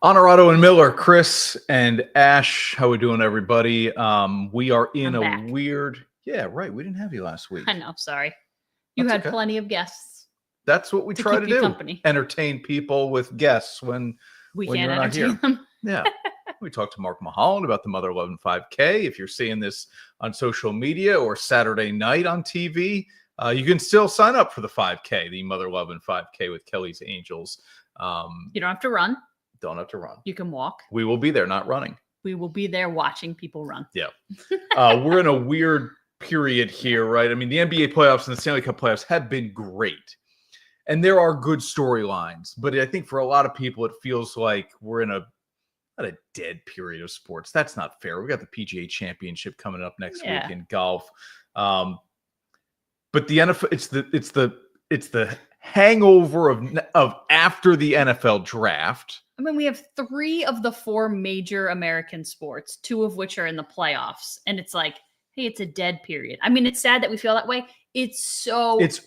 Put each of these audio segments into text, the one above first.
Onorato and Miller, Chris and Ash, how we doing, everybody? We are in I'm a back. weird, yeah, right. We didn't have you last week. I know, sorry. You That's had okay. plenty of guests. That's what we to try keep to you do. company. Entertain people with guests when We you're can't not here. entertain them. Yeah. We talked to Mark Mulholland about the Mother 11 5K. If you're seeing this on social media or Saturday night on TV, you can still sign up for the 5K, the Mother 11 5K with Kelly's Angels. You don't have to run. Don't have to run. You can walk. We will be there, not running. We will be there watching people run. Yeah. We're in a weird period here, right? I mean, the NBA playoffs and the Stanley Cup playoffs have been great. And there are good storylines. But I think for a lot of people, it feels like we're in not a dead period of sports. That's not fair. We got the PGA Championship coming up next week in golf. But the NFL, it's the hangover of after the NFL draft. I mean, we have 3 of the 4 major American sports, 2 of which are in the playoffs. And it's like, hey, it's a dead period. I mean, it's sad that we feel that way. It's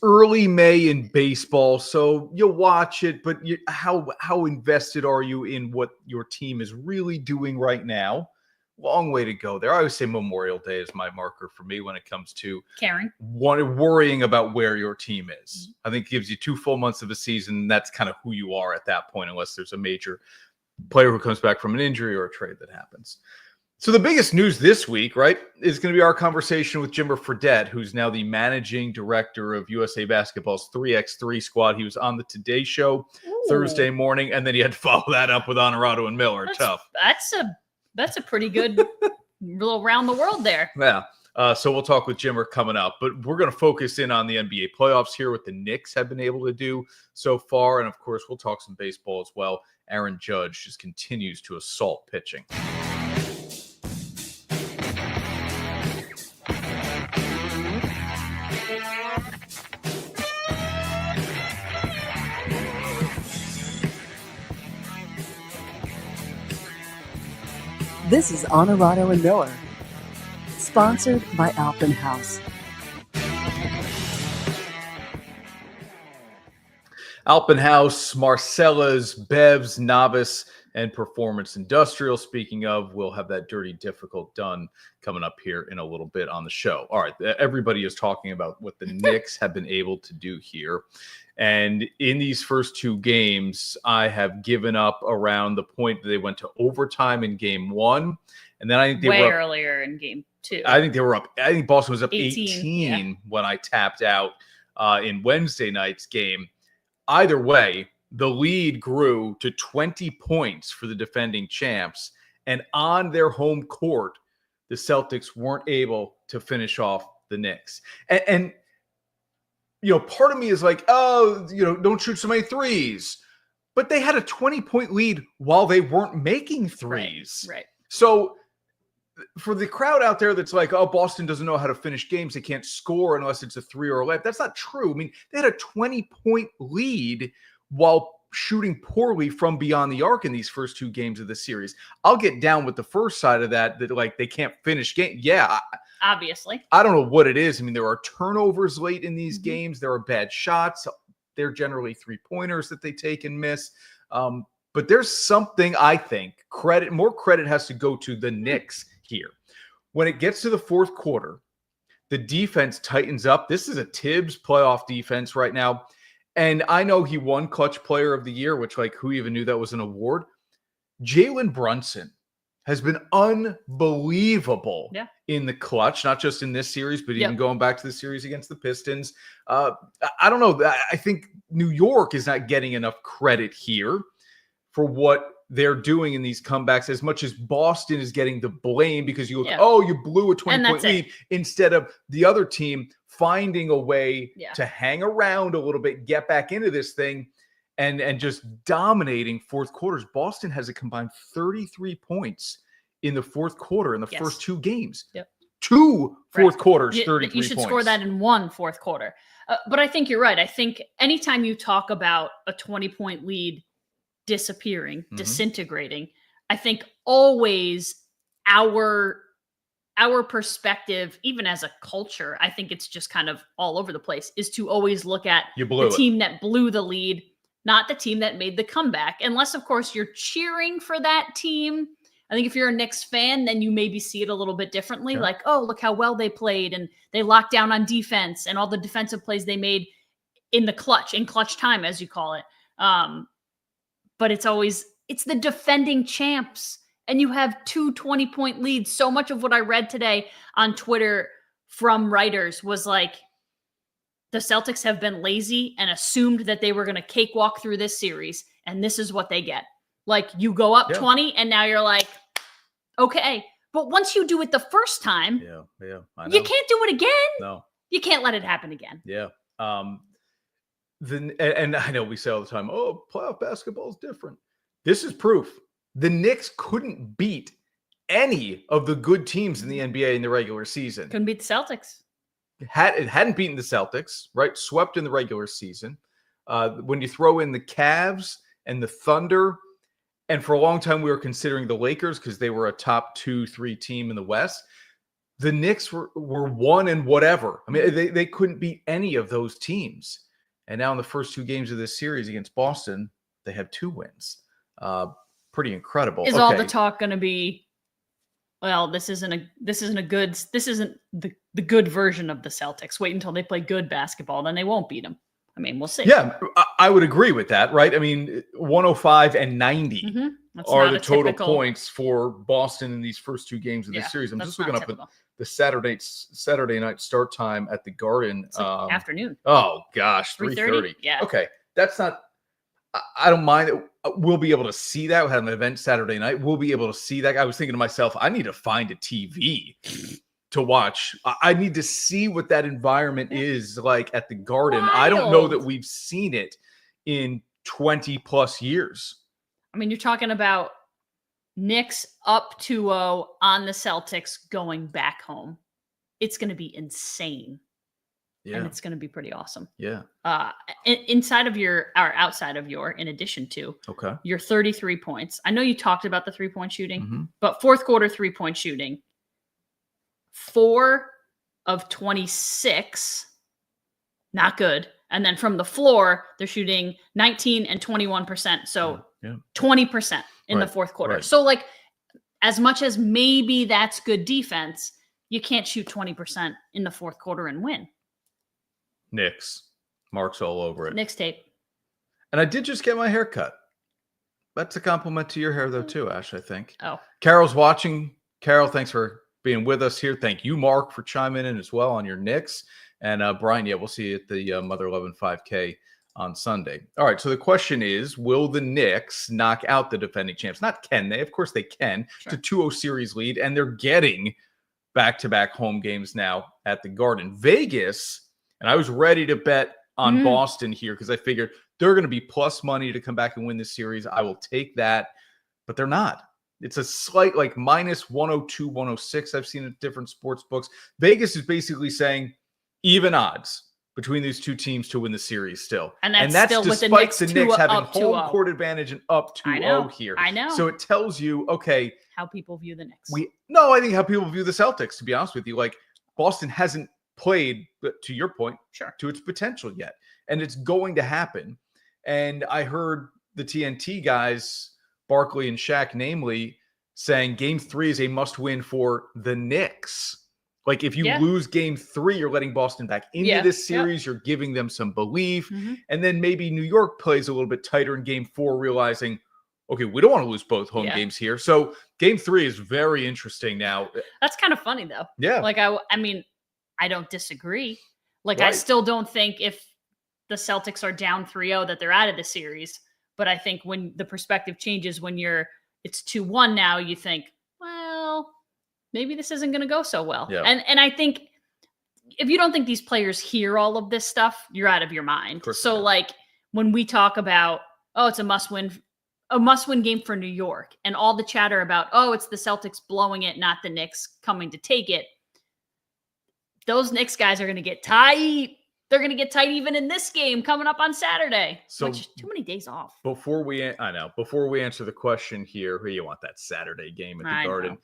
early May in baseball, so you'll watch it, but how invested are you in what your team is really doing right now? Long way to go there. I always say Memorial Day is my marker for me when it comes to caring, worrying about where your team is. Mm-hmm. I think it gives you 2 full months of a season. That's kind of who you are at that point, unless there's a major player who comes back from an injury or a trade that happens. So the biggest news this week, right, is going to be our conversation with Jimmer Fredette, who's now the managing director of USA Basketball's 3x3 squad. He was on the Today Show Thursday morning, and then he had to follow that up with Onorato and Miller. Tough. That's a pretty good little round the world there. Yeah. So we'll talk with Jimmer coming up, but we're going to focus in on the NBA playoffs here, what the Knicks have been able to do so far. And of course, we'll talk some baseball as well. Aaron Judge just continues to assault pitching. This is Onorato and Miller, sponsored by Alpen House. Alpen House, Marcella's, Bev's, Novice, and Performance Industrial. Speaking of, we'll have that Dirty Difficult done coming up here in a little bit on the show. All right, everybody is talking about what the Knicks have been able to do here. And in these first 2 games, I have given up around the point that they went to overtime in game 1. And then I think they were earlier in game 2. I think they were up. I think Boston was up 18 when I tapped out in Wednesday night's game. Either way, the lead grew to 20 points for the defending champs. And on their home court, the Celtics weren't able to finish off the Knicks. And part of me is like, don't shoot so many threes. But they had a 20-point lead while they weren't making threes. Right. So for the crowd out there that's like, oh, Boston doesn't know how to finish games. They can't score unless it's a 3 or a layup. That's not true. I mean, they had a 20-point lead while shooting poorly from beyond the arc in these first 2 games of the series. I'll get down with the first side of that like they can't finish games. Yeah. Obviously. I don't know what it is. I mean, there are turnovers late in these games. There are bad shots. They're generally 3-pointers that they take and miss. But there's something, I think, more credit has to go to the Knicks here. When it gets to the fourth quarter, the defense tightens up. This is a Tibbs playoff defense right now. And I know he won Clutch Player of the Year, which, who even knew that was an award? Jalen Brunson has been unbelievable in the clutch, not just in this series, but even going back to the series against the Pistons. I don't know. I think New York is not getting enough credit here for what they're doing in these comebacks as much as Boston is getting the blame because you look, you blew a 20-point lead instead of the other team finding a way to hang around a little bit, get back into this thing, and just dominating fourth quarters. Boston has a combined 33 points in the fourth quarter in the first 2 games. Yep. 2 fourth quarters, 33 points. You should score that in 1 fourth quarter. But I think you're right. I think anytime you talk about a 20-point lead disappearing, disintegrating, I think always our perspective, even as a culture, I think it's just kind of all over the place, is to always look at the team that blew the lead not the team that made the comeback. Unless, of course, you're cheering for that team. I think if you're a Knicks fan, then you maybe see it a little bit differently. Sure. Like, oh, look how well they played, and they locked down on defense, and all the defensive plays they made in clutch time, as you call it. But it's the defending champs, and you have 2 20-point leads. So much of what I read today on Twitter from writers was like, the Celtics have been lazy and assumed that they were going to cakewalk through this series, and this is what they get. Like, you go up 20, and now you're like, okay. But once you do it the first time, I know. you can't do it again. No. You can't let it happen again. Yeah. And I know we say all the time, oh, playoff basketball is different. This is proof. The Knicks couldn't beat any of the good teams in the NBA in the regular season. Couldn't beat the Celtics. It hadn't beaten the Celtics, right? Swept in the regular season. When you throw in the Cavs and the Thunder, and for a long time we were considering the Lakers because they were a top 2-3 team in the West. The Knicks were one and whatever. I mean, they couldn't beat any of those teams. And now in the first 2 games of this series against Boston, they have 2 wins. Pretty incredible. Is all the talk going to be, well, this isn't the good version of the Celtics. Wait until they play good basketball, then they won't beat them. I mean, we'll see. Yeah, I would agree with that, right? I mean, 105 and 90 are the total points for Boston in these first 2 games of this series. I'm just looking up the Saturday night start time at the Garden. It's like afternoon. Oh, gosh, 3:30. Yeah. Okay, that's not – I don't mind it. We'll be able to see that. We had an event Saturday night. We'll be able to see that. I was thinking to myself, I need to find a TV to watch. I need to see what that environment is like at the Garden. Wild. I don't know that we've seen it in 20 plus years. I mean, you're talking about Knicks up 2-0 on the Celtics going back home. It's going to be insane. Yeah. And it's going to be pretty awesome. Yeah. Inside of your, or outside of your, in addition to your 33 points. I know you talked about the 3-point shooting, but fourth quarter 3-point shooting, 4 of 26, not good. And then from the floor, they're shooting 19 and 21%. So 20% in the fourth quarter. Right. So like, as much as maybe that's good defense, you can't shoot 20% in the fourth quarter and win. Knicks. Mark's all over it. Knicks tape. And I did just get my hair cut. That's a compliment to your hair, though, too, Ash, I think. Oh. Carol's watching. Carol, thanks for being with us here. Thank you, Mark, for chiming in as well on your Knicks. And Brian, we'll see you at the Mother 11 5K on Sunday. All right, so the question is, will the Knicks knock out the defending champs? Not can they. Of course they can. Sure. It's a 2-0 series lead, and they're getting back-to-back home games now at the Garden. Vegas, and I was ready to bet on Boston here because I figured they're going to be plus money to come back and win this series. I will take that, but they're not. It's a slight like minus 102, 106 I've seen at different sports books. Vegas is basically saying even odds between these two teams to win the series still. And that's still despite with the Knicks having home court advantage and up 2-0 here. I know. So it tells you, okay. How people view the Knicks. I think how people view the Celtics, to be honest with you. Like, Boston hasn't played, to your point, to its potential yet. And it's going to happen. And I heard the TNT guys, Barkley and Shaq, namely, saying Game 3 is a must-win for the Knicks. Like, if you lose Game 3, you're letting Boston back into this series. You're giving them some belief. And then maybe New York plays a little bit tighter in Game 4, realizing, okay, we don't want to lose both home games here. So Game 3 is very interesting now. That's kind of funny, though. Yeah. Like, I mean, I don't disagree. Like, I still don't think if the Celtics are down 3-0 that they're out of the series. But I think when the perspective changes, when it's 2-1 now, you think, well, maybe this isn't going to go so well. Yeah. And I think if you don't think these players hear all of this stuff, you're out of your mind. So like when we talk about, oh, it's a must-win game for New York, and all the chatter about, oh, it's the Celtics blowing it, not the Knicks coming to take it. Those Knicks guys are going to get tight. They're going to get tight even in this game coming up on Saturday. So which, too many days off. Before we answer the question here, who you want that Saturday game at the Garden?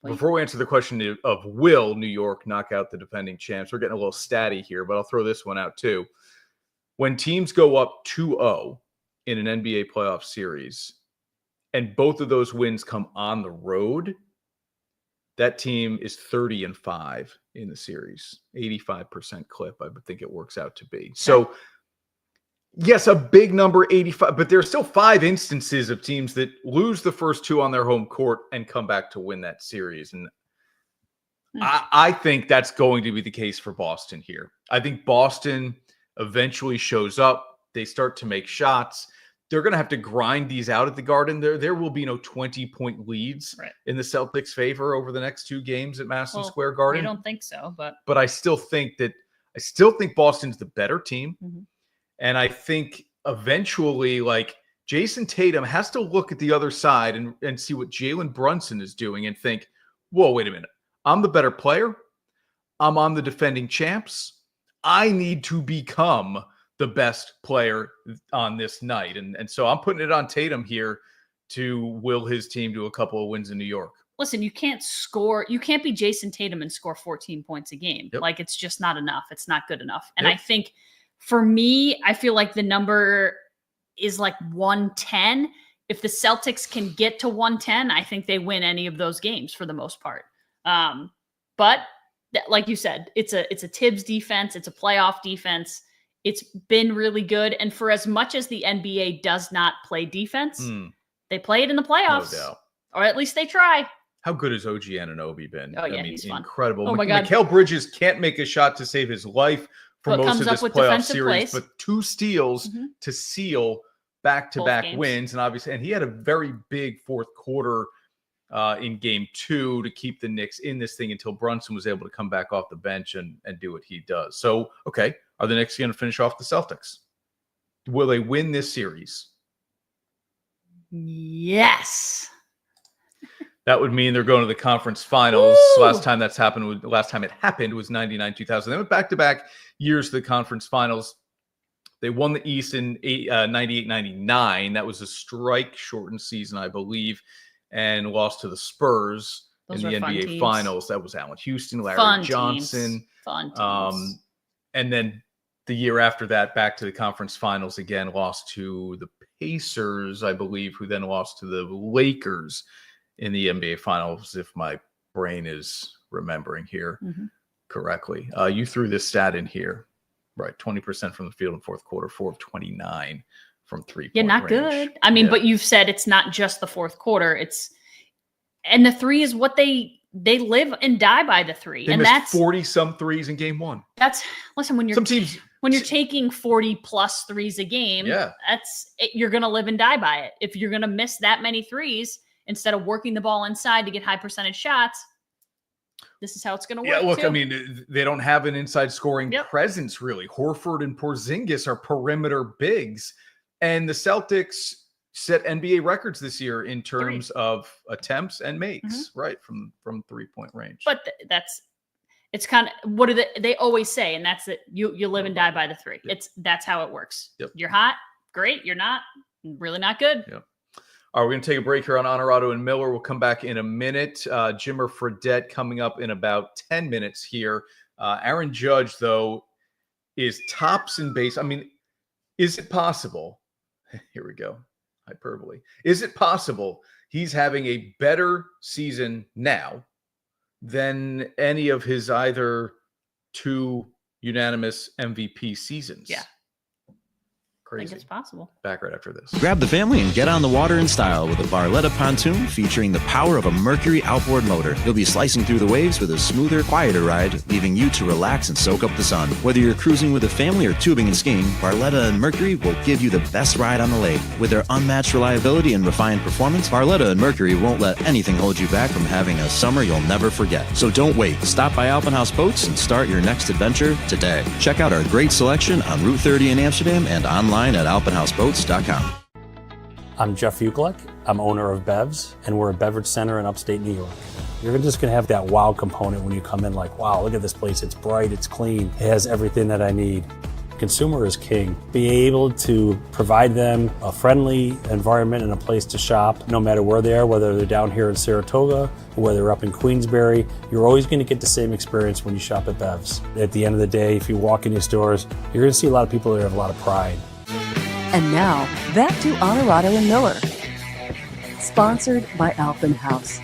Before we answer the question of will New York knock out the defending champs, we're getting a little statty here, but I'll throw this one out too. when teams go up 2-0 in an NBA playoff series, and both of those wins come on the road, that team is 30-5 in the series, 85% clip, I would think it works out to be. So, yes, a big number, 85, but there's still 5 instances of teams that lose the first 2 on their home court and come back to win that series. And I think that's going to be the case for Boston here. I think Boston eventually shows up. They start to make shots. They're going to have to grind these out at the Garden. There will be no 20-point leads in the Celtics' favor over the next 2 games at Madison Square Garden. I don't think so, but I still think Boston's the better team. Mm-hmm. And I think eventually, like, Jason Tatum has to look at the other side and see what Jalen Brunson is doing and think, whoa, wait a minute. I'm the better player. I'm on the defending champs. I need to become the best player on this night. And so I'm putting it on Tatum here to will his team to a couple of wins in New York. Listen, you can't be Jason Tatum and score 14 points a game. Yep. Like, it's just not enough. It's not good enough. And I think for me, I feel like the number is like 110. If the Celtics can get to 110, I think they win any of those games for the most part. But like you said, it's a Tibbs defense. It's a playoff defense. It's been really good. And for as much as the NBA does not play defense, they play it in the playoffs. No doubt. Or at least they try. How good has OG Anunoby been? Oh, yeah, he's incredible. Oh, my God. Mikal Bridges can't make a shot to save his life for most of this playoff series, but 2 steals to seal back-to-back wins. And obviously, he had a very big fourth quarter in game 2 to keep the Knicks in this thing until Brunson was able to come back off the bench and do what he does. So, okay, are the Knicks going to finish off the Celtics? Will they win this series? Yes. That would mean they're going to the conference finals. Woo! Last time it happened was 99-2000. They went back-to-back years to the conference finals. They won the East in 98-99. That was a strike-shortened season, I believe, and lost to the Spurs in the NBA Finals. That was Allen Houston, Larry Johnson. Fun teams. And then the year after that, back to the conference finals again, lost to the Pacers, I believe, who then lost to the Lakers in the NBA Finals, if my brain is remembering here correctly. You threw this stat in here, right? 20% from the field in fourth quarter, 4 of 29 from 3-point Yeah, not range. good. I mean, but you've said it's not just the fourth quarter. And the 3 is what they live and die by, the 3. They and missed that's 40-some threes in game 1. Listen, when you're taking 40 plus threes a game, you're going to live and die by it. If you're going to miss that many threes, instead of working the ball inside to get high percentage shots, this is how it's going to work. Yeah, look, too. I mean, they don't have an inside scoring presence, really. Horford and Porzingis are perimeter bigs. And the Celtics set NBA records this year in terms of attempts and makes, right, from 3-point range. But it's kind of, what do they always say, and that's that you live and die by the 3. That's how it works. Yep. You're hot, great. You're not, really not good. Yep. All right, we're going to take a break here on Onorato and Miller. We'll come back in a minute. Jimmer Fredette coming up in about 10 minutes here. Aaron Judge, though, is tops in base. I mean, is it possible? Here we go. Hyperbole. Is it possible he's having a better season now than any of his either 2 unanimous MVP seasons? Yeah. Crazy. I think it's possible. Back right after this. Grab the family and get on the water in style with a Barletta pontoon featuring the power of a Mercury outboard motor. You'll be slicing through the waves with a smoother, quieter ride, leaving you to relax and soak up the sun. Whether you're cruising with a family or tubing and skiing, Barletta and Mercury will give you the best ride on the lake. With their unmatched reliability and refined performance, Barletta and Mercury won't let anything hold you back from having a summer you'll never forget. So don't wait. Stop by Alpenhaus Boats and start your next adventure today. Check out our great selection on Route 30 in Amsterdam and online at alpenhausboats.com. I'm Jeff Ukelek. I'm owner of Bev's, and we're a beverage center in upstate New York. You're just going to have that wow component when you come in, like, wow, look at this place. It's bright, it's clean, it has everything that I need. Consumer is king. Be able to provide them a friendly environment and a place to shop, no matter where they are, whether they're down here in Saratoga or whether they're up in Queensbury. You're always going to get the same experience when you shop at Bev's. At the end of the day, if you walk in your stores, you're going to see a lot of people that have a lot of pride. And now, back to Onorato and Miller. Sponsored by Alphen House.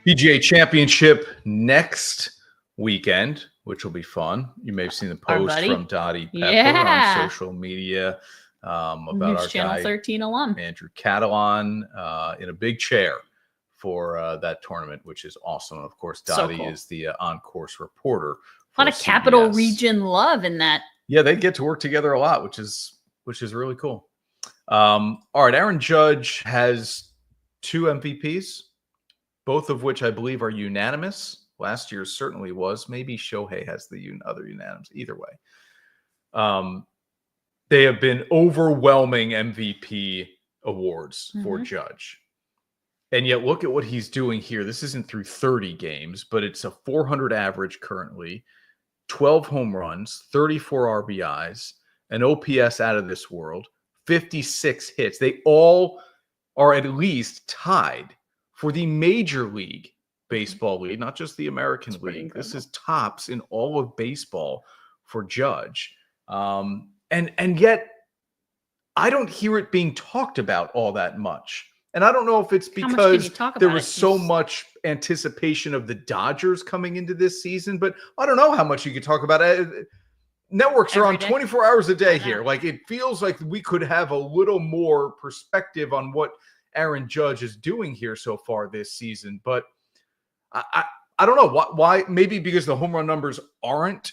PGA Championship next weekend, which will be fun. You may have seen the post from Dottie Pepper on social media about News our Channel guy, 13 alum. Andrew Catalan, in a big chair for that tournament, which is awesome. And of course, Dottie is the on-course reporter. A lot of Capital Region love in that. Yeah, they get to work together a lot, which is really cool. All right, Aaron Judge has 2 MVPs, both of which I believe are unanimous. Last year certainly was. Maybe Shohei has the other unanimous. Either way, they have been overwhelming MVP awards for Judge. And yet look at what he's doing here. This isn't through 30 games, but it's a 400 average currently, 12 home runs, 34 RBIs, an OPS out of this world, 56 hits. They all are at least tied for the Major League Baseball lead, not just the American League. This is tops in all of baseball for Judge. And yet I don't hear it being talked about all that much. And I don't know if it's because there was so much anticipation of the Dodgers coming into this season, but I don't know how much you could talk about it. Networks are on 24 hours a day here. Like, it feels like we could have a little more perspective on what Aaron Judge is doing here so far this season. But I don't know why. Maybe because the home run numbers aren't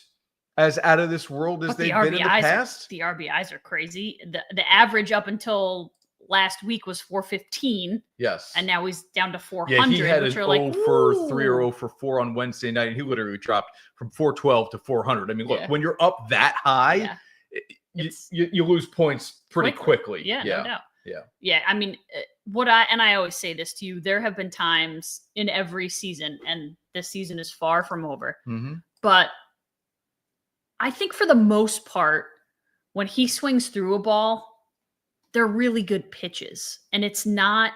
as out of this world as they've been in the past. The RBIs are crazy. The average up until last week was 415. Yes. And now he's down to 400. Yeah, he had which an are 0 for 3 or 0 for 4 on Wednesday night, and he literally dropped from 412 to 400. I mean, look, when you're up that high, you lose points pretty quickly. Yeah, no doubt. Yeah. Yeah, I mean, I always say this to you, there have been times in every season, and this season is far from over, but I think for the most part, when he swings through a ball, they're really good pitches. And it's not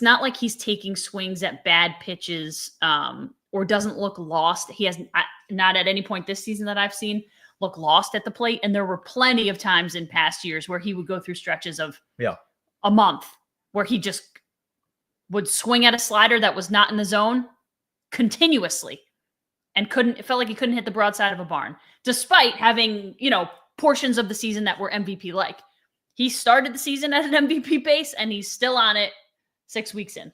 like he's taking swings at bad pitches or doesn't look lost. He hasn't, not at any point this season that I've seen, look lost at the plate. And there were plenty of times in past years where he would go through stretches of a month where he just would swing at a slider that was not in the zone continuously and it felt like he couldn't hit the broadside of a barn, despite having, portions of the season that were MVP-like. He started the season at an MVP pace, and he's still on it 6 weeks in.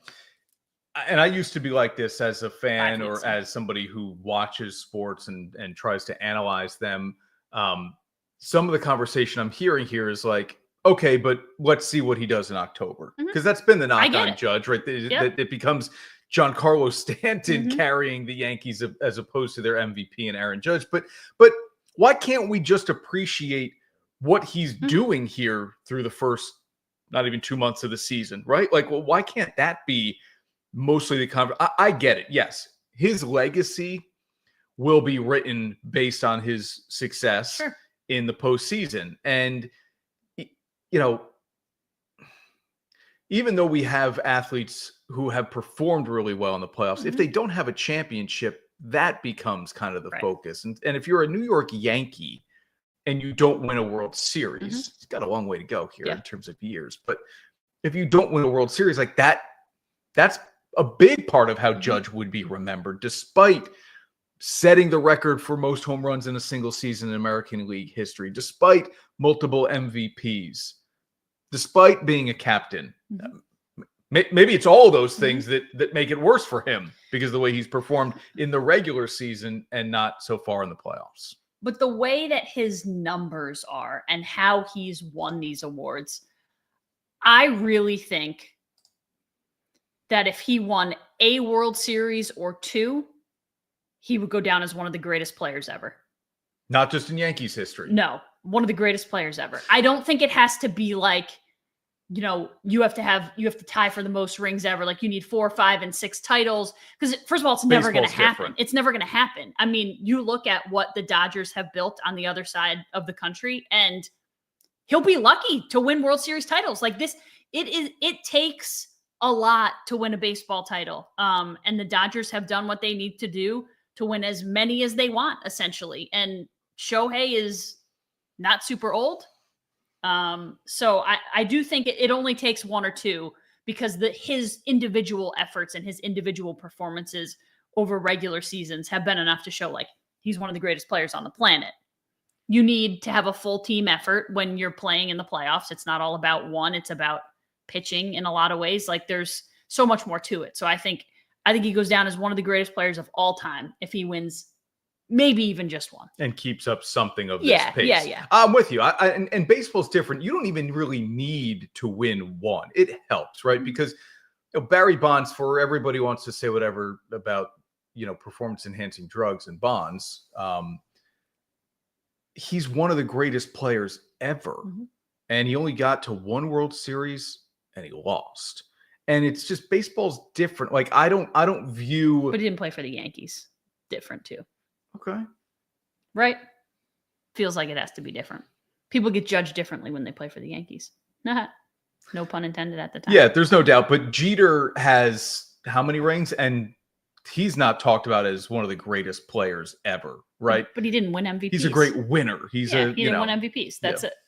And I used to be like this as a fan or as somebody who watches sports and tries to analyze them. Some of the conversation I'm hearing here is like, okay, but let's see what he does in October. Because that's been the knock on Judge, right? That it becomes Giancarlo Stanton carrying the Yankees as opposed to their MVP and Aaron Judge. But why can't we just appreciate what he's doing here through the first not even 2 months of the season, right? Like, well, why can't that be mostly the conversation? I get it. Yes, his legacy will be written based on his success in the postseason. And, even though we have athletes who have performed really well in the playoffs, if they don't have a championship, that becomes kind of the focus. And if you're a New York Yankee and you don't win a World Series, it's got a long way to go here in terms of years. But if you don't win a World Series like that, that's a big part of how Judge would be remembered, despite setting the record for most home runs in a single season in American League history, despite multiple MVPs, despite being a captain. Maybe it's all of those things that make it worse for him because of the way he's performed in the regular season and not so far in the playoffs. But the way that his numbers are and how he's won these awards, I really think that if he won a World Series or 2, he would go down as one of the greatest players ever. Not just in Yankees history. No, one of the greatest players ever. I don't think it has to be like you have to tie for the most rings ever. Like you need 4, 5, and 6 titles. Because first of all, it's never going to happen. Different. It's never going to happen. I mean, you look at what the Dodgers have built on the other side of the country, and he'll be lucky to win World Series titles like this. It takes a lot to win a baseball title. And the Dodgers have done what they need to do to win as many as they want, essentially. And Shohei is not super old. So I do think it only takes 1 or 2 because his individual efforts and his individual performances over regular seasons have been enough to show like he's one of the greatest players on the planet. You need to have a full team effort when you're playing in the playoffs. It's not all about one. It's about pitching in a lot of ways. Like there's so much more to it. So I think he goes down as one of the greatest players of all time if he wins maybe even just 1 and keeps up something of this pace. Yeah. I'm with you. And baseball's different. You don't even really need to win 1. It helps, right? Because Barry Bonds, for everybody who wants to say whatever about performance enhancing drugs and Bonds, he's one of the greatest players ever, and he only got to 1 World Series and he lost. And it's just baseball's different. Like I don't view. But he didn't play for the Yankees. Different too. Okay. Right? Feels like it has to be different. People get judged differently when they play for the Yankees. No pun intended at the time. Yeah, there's no doubt. But Jeter has how many rings? And he's not talked about as one of the greatest players ever, right? But he didn't win MVPs. He's a great winner. He didn't win MVPs.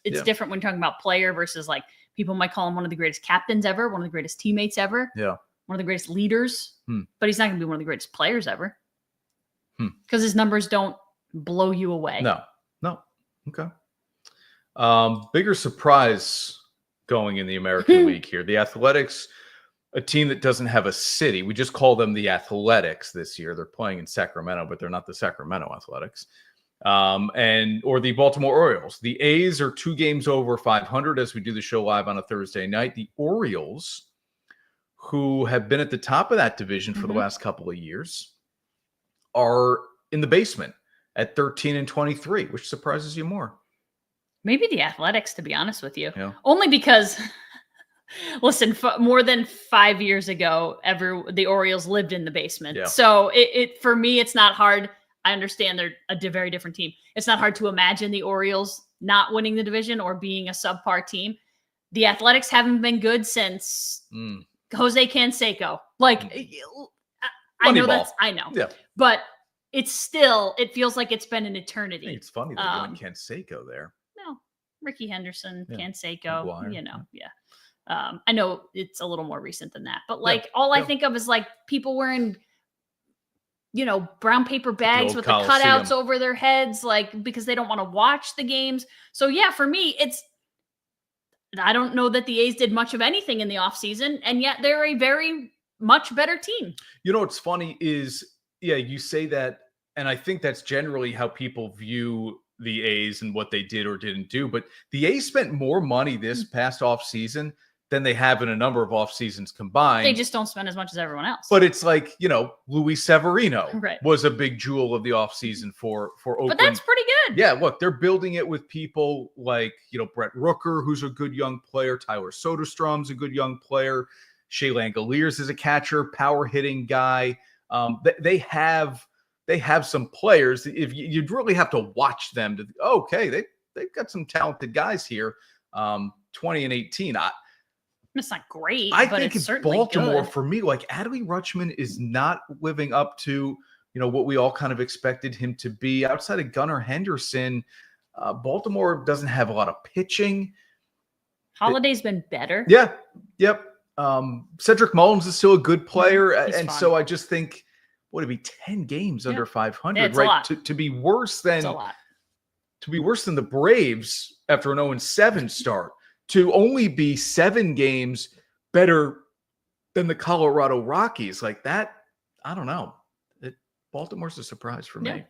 It's different when talking about player versus like people might call him one of the greatest captains ever, one of the greatest teammates ever. Yeah. One of the greatest leaders. But he's not going to be one of the greatest players ever. Because his numbers don't blow you away. No. Okay. Bigger surprise going in the American League here. The Athletics, a team that doesn't have a city. We just call them the Athletics this year. They're playing in Sacramento, but they're not the Sacramento Athletics. Or the Baltimore Orioles. The A's are 2 games over 500 as we do the show live on a Thursday night. The Orioles, who have been at the top of that division for the last couple of years, are in the basement at 13-23, which surprises you more. Maybe the Athletics, to be honest with you. Yeah. Only because, listen, more than 5 years ago, the Orioles lived in the basement. Yeah. So it for me, it's not hard. I understand they're a very different team. It's not hard to imagine the Orioles not winning the division or being a subpar team. The Athletics haven't been good since Jose Canseco. I know. Yeah. But it feels like it's been an eternity. Hey, it's funny that you Canseco there. No, Ricky Henderson, Canseco, McGuire, I know it's a little more recent than that, but I think of is like people wearing, brown paper bags with the cutouts over their heads, like because they don't want to watch the games. So yeah, for me, I don't know that the A's did much of anything in the offseason, and yet they're a very much better team. What's funny is, you say that, and I think that's generally how people view the A's and what they did or didn't do. But the A's spent more money this past offseason than they have in a number of off seasons combined. They just don't spend as much as everyone else. But it's like, Luis Severino was a big jewel of the offseason for Oakland. But that's pretty good. Yeah, look, they're building it with people like, Brett Rooker, who's a good young player. Tyler Soderstrom's a good young player. Shea Langoliers is a catcher, power hitting guy. They have some players. If you'd really have to watch them to, they've got some talented guys here. 20-18. It's not great. I but think it's Baltimore good. for me. Like Adley Rutschman is not living up to what we all kind of expected him to be. Outside of Gunnar Henderson, Baltimore doesn't have a lot of pitching. Holiday's been better. Yeah. Yep. Cedric Mullins is still a good player. He's and fun. So I just think, would it be 10 games under 500, it's right? A lot. To be worse than It's a lot. To be worse than the Braves after an 0-7 start, to only be 7 games better than the Colorado Rockies. Like that, I don't know. Baltimore's a surprise for me.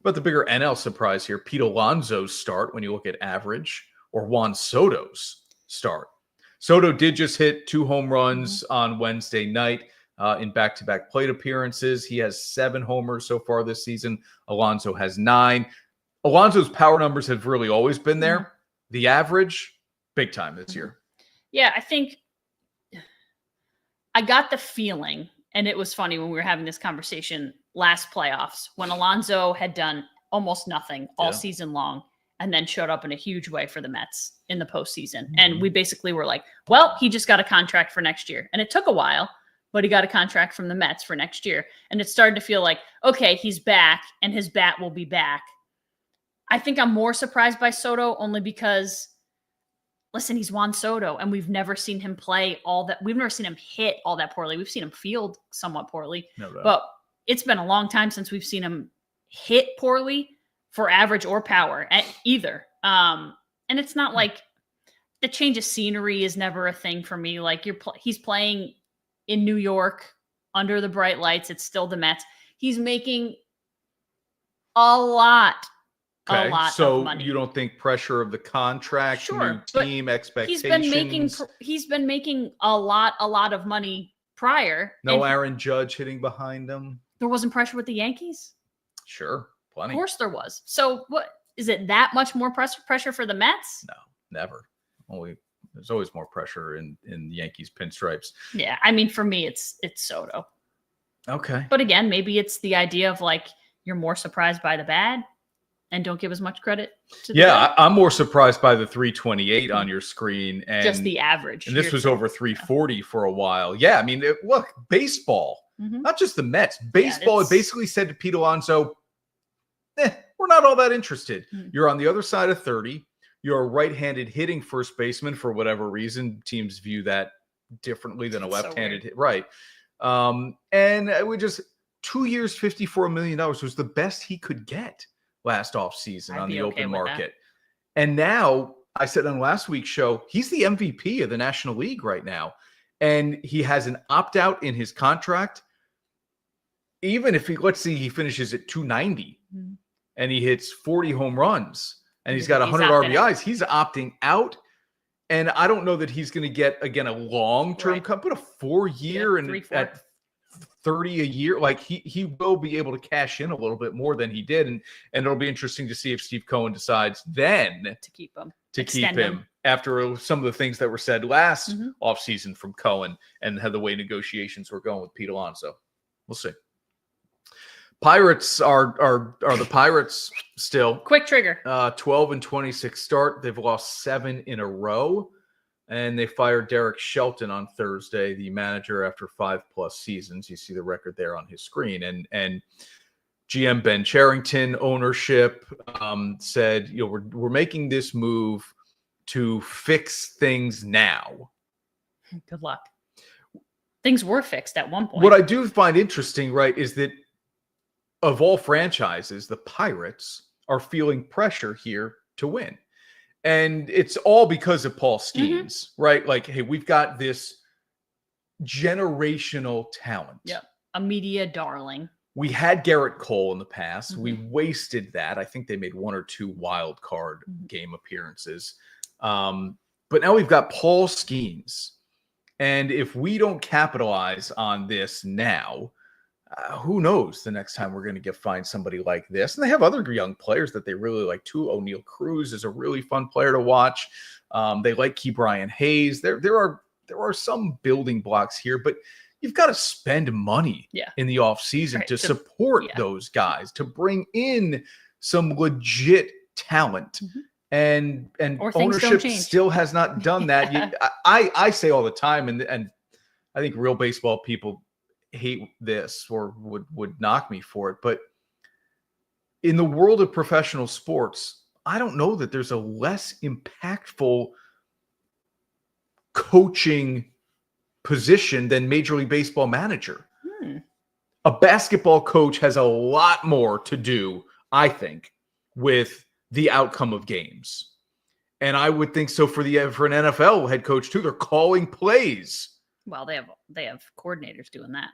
But the bigger NL surprise here, Pete Alonso's start when you look at average, or Juan Soto's start. Soto did just hit 2 home runs on Wednesday night in back-to-back plate appearances. He has 7 homers so far this season. Alonso has 9. Alonso's power numbers have really always been there. The average, big time this year. Yeah, I think I got the feeling, and it was funny when we were having this conversation last playoffs when Alonso had done almost nothing all season long and then showed up in a huge way for the Mets in the postseason. Mm-hmm. And we basically were like, well, he just got a contract for next year. And it took a while, but he got a contract from the Mets for next year. And it started to feel like, okay, he's back and his bat will be back. I think I'm more surprised by Soto only because, listen, he's Juan Soto, and we've never seen him play all that. We've never seen him hit all that poorly. We've seen him field somewhat poorly, but it's been a long time since we've seen him hit poorly for average or power either. And it's not like the change of scenery is never a thing for me. Like he's playing in New York under the bright lights. It's still the Mets. He's making a lot so of money. You don't think pressure of the contract, new team expectations? He's been making a lot of money prior. No Aaron Judge hitting behind him. There wasn't pressure with the Yankees? Sure. Plenty. Of course there was. So what is it that much more pressure for the Mets? No, never. There's always more pressure in Yankees pinstripes. Yeah, I mean for me it's Soto. Okay. But again, maybe it's the idea of like you're more surprised by the bad and don't give as much credit to the good. I'm more surprised by the 328 on your screen and just the average. And this was over 340 for a while. Yeah, I mean, look, baseball, not just the Mets. Baseball, it basically said to Pete Alonso, we're not all that interested. You're on the other side of 30. You're a right-handed hitting first baseman for whatever reason. Teams view that differently than a left-handed hit. Right. And we just 2 years, $54 million was the best he could get last offseason on the open market. And now, I said on last week's show, he's the MVP of the National League right now. And he has an opt-out in his contract. Even if let's see, he finishes at 290 and he hits 40 home runs and he's got 100 RBIs, he's opting out. And I don't know that he's going to get, again, a long-term cut, but a 4-year and at 30 a year, like he will be able to cash in a little bit more than he did. And it'll be interesting to see if Steve Cohen decides then to keep him. After some of the things that were said last offseason from Cohen and how the way negotiations were going with Pete Alonso. We'll see. Pirates are the Pirates still. Quick trigger. 12-26 start. They've lost 7 in a row. And they fired Derek Shelton on Thursday, the manager, after 5+ seasons. You see the record there on his screen. And GM Ben Cherington, ownership, said, we're making this move to fix things now. Good luck. Things were fixed at one point. What I do find interesting, right, is that of all franchises, the Pirates are feeling pressure here to win. And it's all because of Paul Skeens, right? Like, hey, we've got this generational talent. Yeah, a media darling. We had Garrett Cole in the past. We wasted that. I think they made 1 or 2 wild card game appearances. But now we've got Paul Skeens. And if we don't capitalize on this now, who knows the next time we're going to find somebody like this. And they have other young players that they really like too. O'Neal Cruz is a really fun player to watch. They like Key Brian Hayes. There are some building blocks here, but you've got to spend money in the offseason to support those guys, to bring in some legit talent. And ownership still has not done that. I say all the time, and I think real baseball people hate this or would knock me for it, but in the world of professional sports, I don't know that there's a less impactful coaching position than Major League Baseball manager. A basketball coach has a lot more to do, I think, with the outcome of games. And I would think so for an NFL head coach too. They're calling plays. Well, they have coordinators doing that.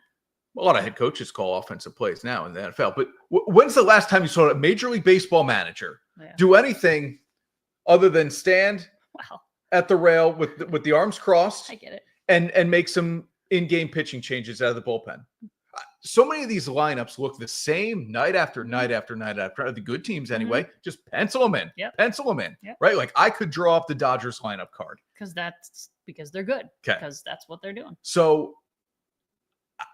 A lot of head coaches call offensive plays now in the NFL. But when's the last time you saw a Major League Baseball manager do anything other than stand at the rail with the arms crossed? I get it. And make some in-game pitching changes out of the bullpen? so many of these lineups look the same night after night after night after the good teams anyway. Just pencil them in, pencil them in, right? Like I could draw up the Dodgers lineup card because they're good. Okay. Because that's what they're doing. So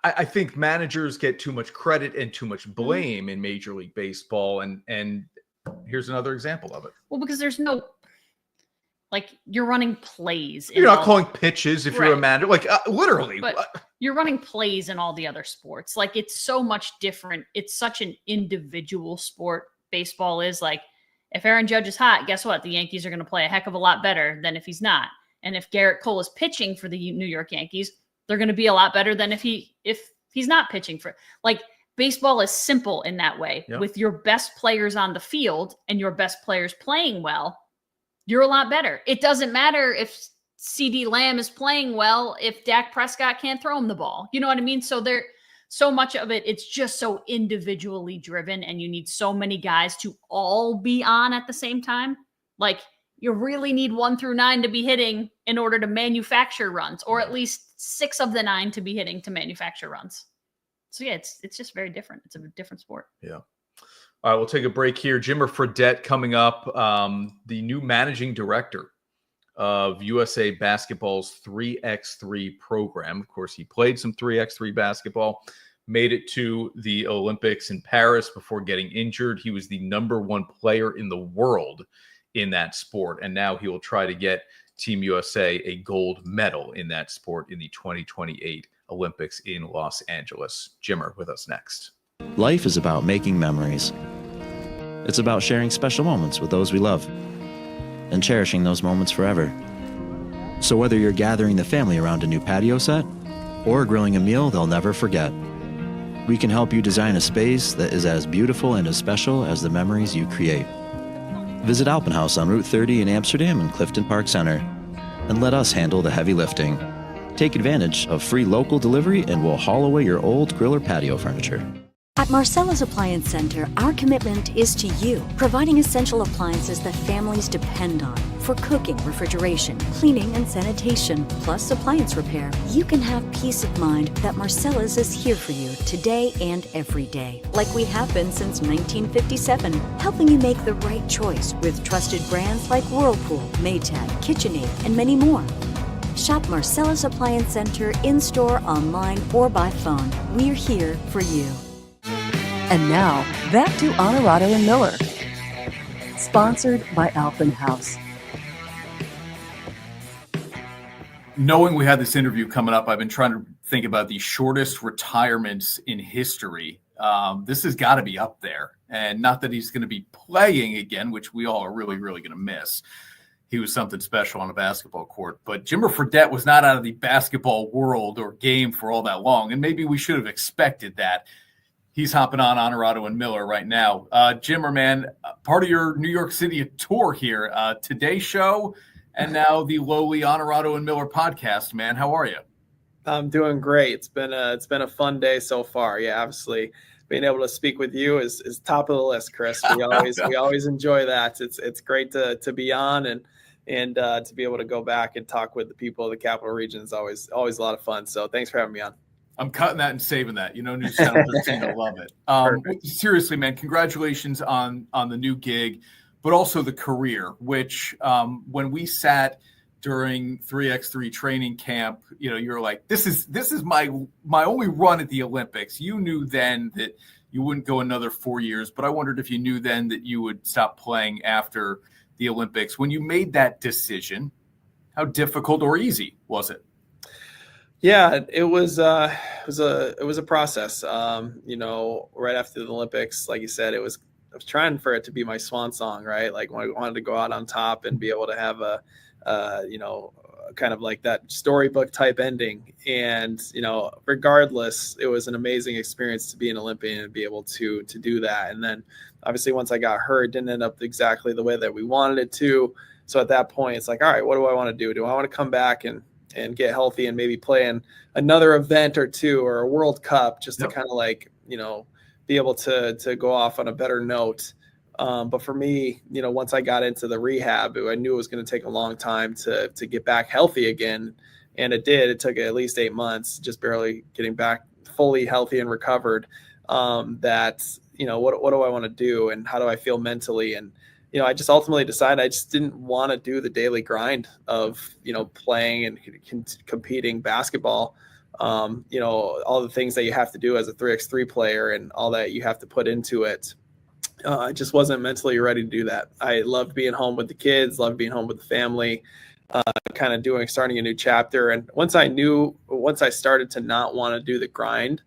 I think managers get too much credit and too much blame in Major League Baseball. And here's another example of it. Well, because there's no, like, you're running plays. You're not calling pitches if you're a manager, like literally. But you're running plays in all the other sports. Like, it's so much different. It's such an individual sport. Baseball is like, if Aaron Judge is hot, guess what? The Yankees are going to play a heck of a lot better than if he's not. And if Garrett Cole is pitching for the New York Yankees, they're going to be a lot better than if he's not pitching for. Like, baseball is simple in that way. With your best players on the field and your best players playing well, you're a lot better. It doesn't matter if CD Lamb is playing well if Dak Prescott can't throw him the ball. You know what I mean? So so much of it, it's just so individually driven, and you need so many guys to all be on at the same time. Like, you really need 1 through 9 to be hitting in order to manufacture runs, or at least 6 of the 9 to be hitting to manufacture runs. So yeah, it's just very different. It's a different sport. Yeah. All right, we'll take a break here. Jimmer Fredette coming up, the new managing director of USA Basketball's 3x3 program. Of course, he played some 3x3 basketball, made it to the Olympics in Paris before getting injured. He was the #1 player in the world in that sport, and now he will try to get Team USA a gold medal in that sport in the 2028 Olympics in Los Angeles. Jimmer with us next. Life is about making memories. It's about sharing special moments with those we love and cherishing those moments forever. So whether you're gathering the family around a new patio set or grilling a meal they'll never forget, we can help you design a space that is as beautiful and as special as the memories you create. Visit Alpenhaus on Route 30 in Amsterdam and Clifton Park Center, and let us handle the heavy lifting. Take advantage of free local delivery and we'll haul away your old grill or patio furniture. At Marcella's Appliance Center, our commitment is to you, providing essential appliances that families depend on for cooking, refrigeration, cleaning, and sanitation, plus appliance repair. You can have peace of mind that Marcella's is here for you today and every day, like we have been since 1957, helping you make the right choice with trusted brands like Whirlpool, Maytag, KitchenAid, and many more. Shop Marcella's Appliance Center in-store, online, or by phone. We're here for you. And now, back to Onorato and Miller. Sponsored by Alpenhaus. Knowing we had this interview coming up, I've been trying to think about the shortest retirements in history. This has got to be up there. And not that he's going to be playing again, which we all are really, really going to miss. He was something special on a basketball court. But Jimmer Fredette was not out of the basketball world or game for all that long. And maybe we should have expected that. He's hopping on Onorato and Miller right now. Jimmer, man, part of your New York City tour here, Today's Show, and now the lowly Onorato and Miller podcast, man. How are you? I'm doing great. It's been a fun day so far. Yeah, obviously being able to speak with you is top of the list, Chris. We always enjoy that. It's great to be on and to be able to go back and talk with the people of the Capital Region is always a lot of fun. So thanks for having me on. I'm cutting that and saving that. You know, News Channel 13, I love it. Seriously, man, congratulations on the new gig, but also the career, which when we sat during 3x3 training camp, you know, you're like, this is my only run at the Olympics. You knew then that you wouldn't go another 4 years, but I wondered if you knew then that you would stop playing after the Olympics. When you made that decision, how difficult or easy was it? Yeah, it was a process. You know, right after the Olympics, like you said, I was trying for it to be my swan song, right? Like when I wanted to go out on top and be able to have you know, kind of like that storybook type ending. And, you know, regardless, it was an amazing experience to be an Olympian and be able to do that. And then obviously once I got hurt, it didn't end up exactly the way that we wanted it to. So at that point, it's like, all right, what do I want to do? Do I want to come back and get healthy and maybe play in another event or two or a World Cup just to kind of like, you know, be able to go off on a better note. But for me, you know, once I got into the rehab, I knew it was going to take a long time to get back healthy again. And it did. It took at least 8 months, just barely getting back fully healthy and recovered, that, what do I want to do and how do I feel mentally? And, I just ultimately decided I just didn't want to do the daily grind of, playing and competing basketball. All the things that you have to do as a 3x3 player and all that you have to put into it. I just wasn't mentally ready to do that. I loved being home with the kids, loved being home with the family, kind of starting a new chapter. And once I started to not want to do the grind,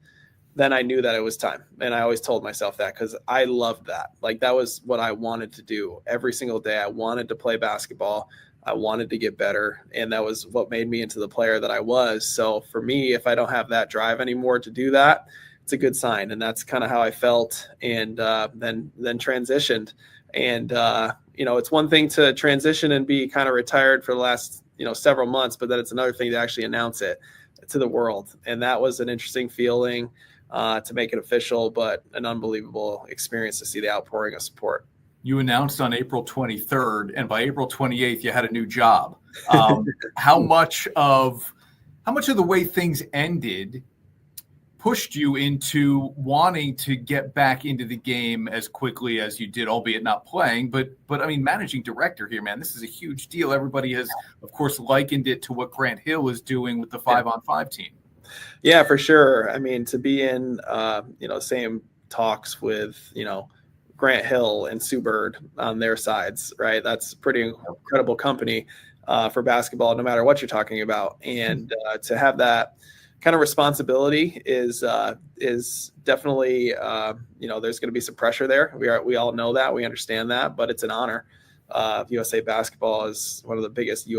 then I knew that it was time. And I always told myself that because I loved that. Like, that was what I wanted to do every single day. I wanted to play basketball. I wanted to get better. And that was what made me into the player that I was. So for me, if I don't have that drive anymore to do that, it's a good sign. And that's kind of how I felt. And then transitioned. And, it's one thing to transition and be kind of retired for the last, several months, but then it's another thing to actually announce it to the world. And that was an interesting feeling to make it official, but an unbelievable experience to see the outpouring of support. You announced on April 23rd, and by April 28th, you had a new job. How much of the way things ended pushed you into wanting to get back into the game as quickly as you did, albeit not playing? But I mean, managing director here, man, this is a huge deal. Everybody has, of course, likened it to what Grant Hill is doing with the 5-on-5 team. Yeah, for sure. I mean, to be in, same talks with, Grant Hill and Sue Bird on their sides, right? That's pretty incredible company for basketball, no matter what you're talking about. And to have that kind of responsibility is definitely, there's going to be some pressure there. We all know that, we understand that, but it's an honor. USA Basketball is one of the biggest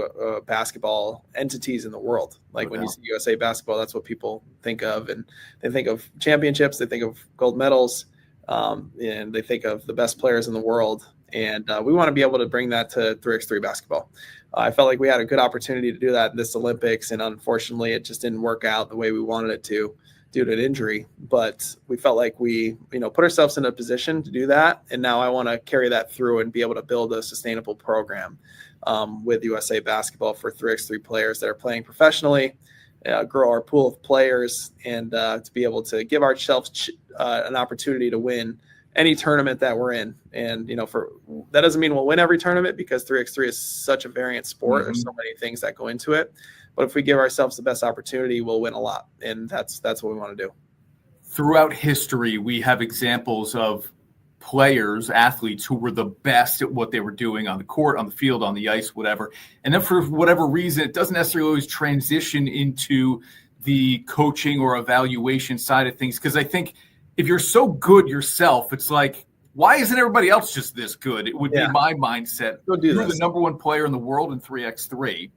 basketball entities in the world. Like, when you see USA Basketball, that's what people think of, and they think of championships, they think of gold medals, and they think of the best players in the world. And we want to be able to bring that to 3x3 basketball. I felt like we had a good opportunity to do that in this Olympics, and unfortunately, it just didn't work out the way we wanted it to due to an injury. But we felt like we, put ourselves in a position to do that. And now I want to carry that through and be able to build a sustainable program with USA Basketball for 3x3 players that are playing professionally, grow our pool of players, and to be able to give ourselves an opportunity to win any tournament that we're in. And, that doesn't mean we'll win every tournament, because 3x3 is such a variant sport. Mm-hmm. There's so many things that go into it. But if we give ourselves the best opportunity, we'll win a lot. And that's what we want to do. Throughout history, we have examples of players, athletes who were the best at what they were doing on the court, on the field, on the ice, whatever. And then for whatever reason, it doesn't necessarily always transition into the coaching or evaluation side of things. Because I think if you're so good yourself, it's like, why isn't everybody else just this good? It would be my mindset. You're the number one player in the world in 3x3.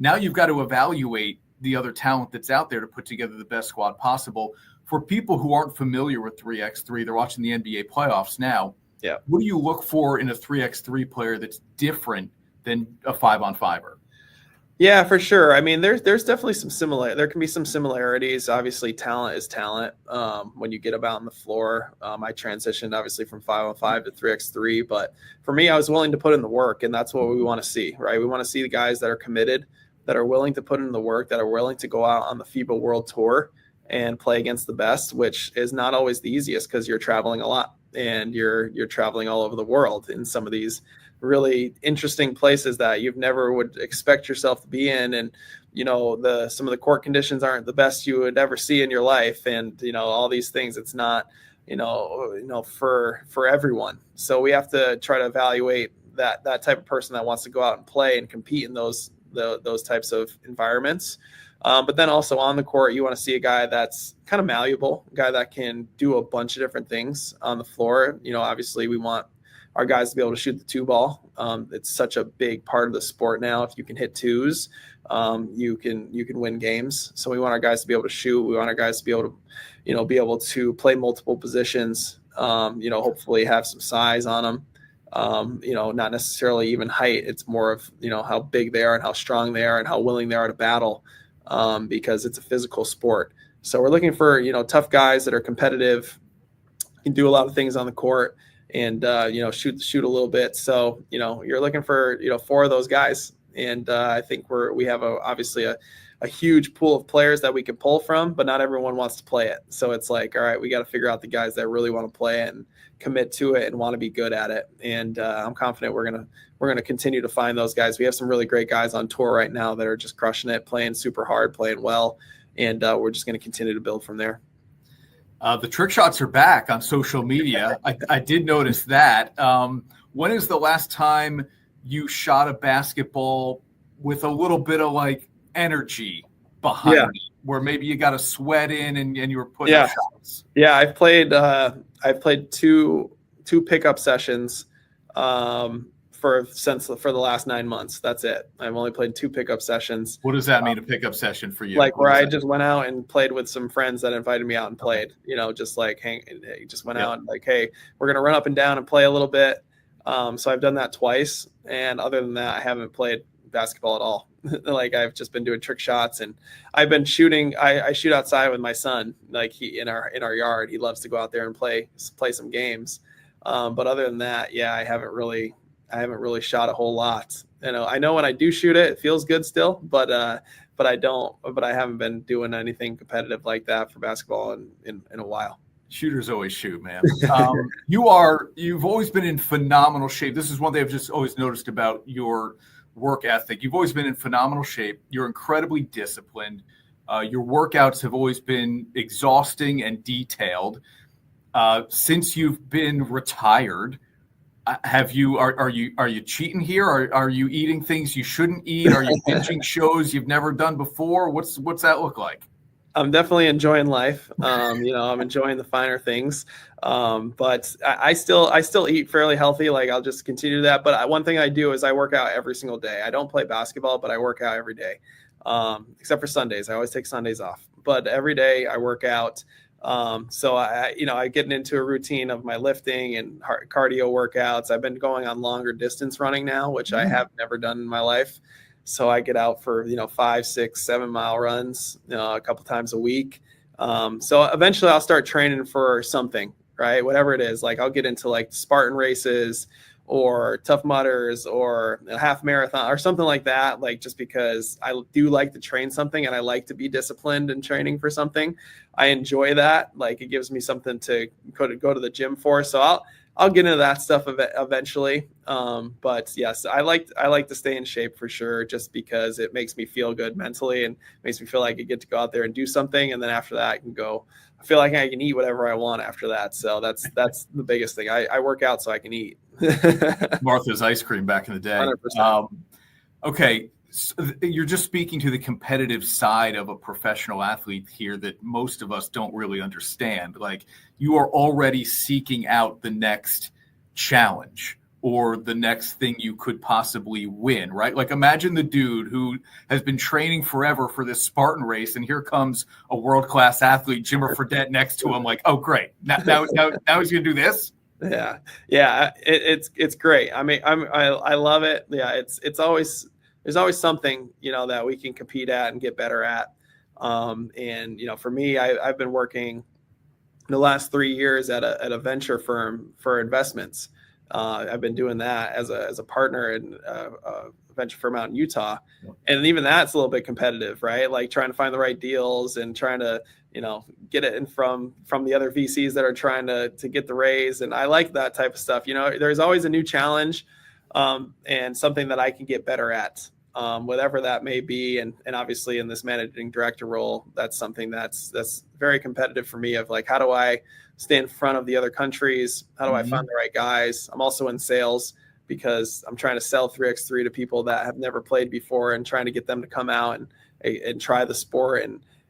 Now you've got to evaluate the other talent that's out there to put together the best squad possible. For people who aren't familiar with 3x3, they're watching the NBA playoffs now. Yeah. What do you look for in a 3x3 player that's different than a 5-on-5er? Yeah, for sure. I mean, there's definitely there can be some similarities. Obviously, talent is talent. When you get about on the floor, I transitioned obviously from 5-on-5 to 3x3, but for me, I was willing to put in the work, and that's what we want to see, right? We want to see the guys that are committed, that are willing to put in the work, that are willing to go out on the FIBA World Tour and play against the best, which is not always the easiest because you're traveling a lot and you're traveling all over the world in some of these really interesting places that you've never would expect yourself to be in. And, some of the court conditions aren't the best you would ever see in your life. And, all these things, it's not, for everyone. So we have to try to evaluate that type of person that wants to go out and play and compete in those types of environments. But then also on the court, you want to see a guy that's kind of malleable, a guy that can do a bunch of different things on the floor. Obviously we want our guys to be able to shoot the two ball. It's such a big part of the sport now. If you can hit twos, you can win games. So we want our guys to be able to shoot. We want our guys to be able to, play multiple positions, hopefully have some size on them. Not necessarily even height. It's more of, how big they are and how strong they are and how willing they are to battle, because it's a physical sport. So we're looking for, tough guys that are competitive, can do a lot of things on the court and, shoot a little bit. So, you're looking for, 4 of those guys And I think we have obviously a huge pool of players that we can pull from, but not everyone wants to play it. So it's like, all right, we got to figure out the guys that really want to play it and commit to it and want to be good at it. And I'm confident we're gonna continue to find those guys. We have some really great guys on tour right now that are just crushing it, playing super hard, playing well, and we're just going to continue to build from there. The trick shots are back on social media. I did notice that. When is the last time you shot a basketball with a little bit of like energy behind it, where maybe you got a sweat in and you were putting up shots? Yeah, I've played two pickup sessions for the last 9 months. That's it. I've only played 2 pickup sessions. What does that mean, a pickup session for you? Like where I just went out and played with some friends that invited me out and played, just like just went out and like, hey, we're going to run up and down and play a little bit. So I've done that twice. And other than that, I haven't played basketball at all. Like I've just been doing trick shots, and I've been shooting. I shoot outside with my son, like in our yard. He loves to go out there and play some games. But other than that, I haven't really shot a whole lot. I know when I do shoot it, it feels good still, but I haven't been doing anything competitive like that for basketball in a while. Shooters always shoot, man. You've always been in phenomenal shape. This is one thing I've just always noticed about your work ethic. You've always been in phenomenal shape. You're incredibly disciplined. Your workouts have always been exhausting and detailed. Since you've been retired, are you cheating here? Are you eating things you shouldn't eat? Are you binging shows you've never done before? What's that look like? I'm definitely enjoying life. I'm enjoying the finer things. But I still eat fairly healthy. Like I'll just continue that. But one thing I do is I work out every single day. I don't play basketball, but I work out every day. Except for Sundays. I always take Sundays off, but every day I work out. So I get into a routine of my lifting and cardio workouts. I've been going on longer distance running now, which I have never done in my life. So I get out for, 5, 6, 7 mile runs, a couple times a week. So eventually I'll start training for something, right? Whatever it is, like I'll get into like Spartan races or Tough Mudders or a half marathon or something like that. Like, just because I do like to train something and I like to be disciplined in training for something. I enjoy that. Like, it gives me something to go to the gym for. So I'll get into that stuff eventually. But yes, I like to stay in shape for sure, just because it makes me feel good mentally and makes me feel like I get to go out there and do something. And then after that, I feel like I can eat whatever I want after that. So that's the biggest thing. I work out so I can eat. Martha's ice cream back in the day. 100%. Okay. So you're just speaking to the competitive side of a professional athlete here that most of us don't really understand. Like, you are already seeking out the next challenge or the next thing you could possibly win, right? Like, imagine the dude who has been training forever for this Spartan race, and here comes a world-class athlete, Jimmer Fredette, next to him. Like, oh, great. Now he's going to do this? Yeah. It's great. I mean, I love it. Yeah. There's always something, that we can compete at and get better at. And for me, I've been working the last 3 years at a venture firm for investments. I've been doing that as a partner in a venture firm out in Utah. And even that's a little bit competitive, right? Like, trying to find the right deals and trying to, get it in from the other VCs that are trying to get the raise. And I like that type of stuff. There's always a new challenge and something that I can get better at. Whatever that may be. And obviously in this managing director role, that's something that's very competitive for me, of like, how do I stay in front of the other countries? How do I find the right guys? I'm also in sales because I'm trying to sell 3x3 to people that have never played before, and trying to get them to come out and try the sport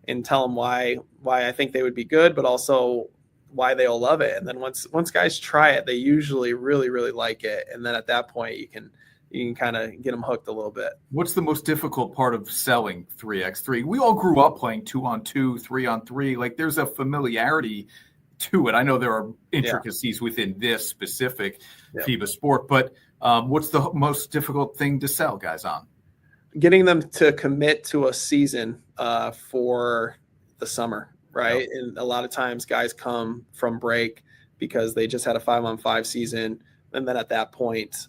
and tell them why I think they would be good, but also why they'll love it. And then once guys try it, they usually really, really like it. And then at that point you can kind of get them hooked a little bit. What's the most difficult part of selling 3x3? We all grew up playing 2-on-2, 3-on-3. Like, there's a familiarity to it. I know there are intricacies within this specific FIBA sport, but what's the most difficult thing to sell guys on? Getting them to commit to a season for the summer, right? Yep. And a lot of times guys come from break because they just had a 5-on-5 season, And then at that point,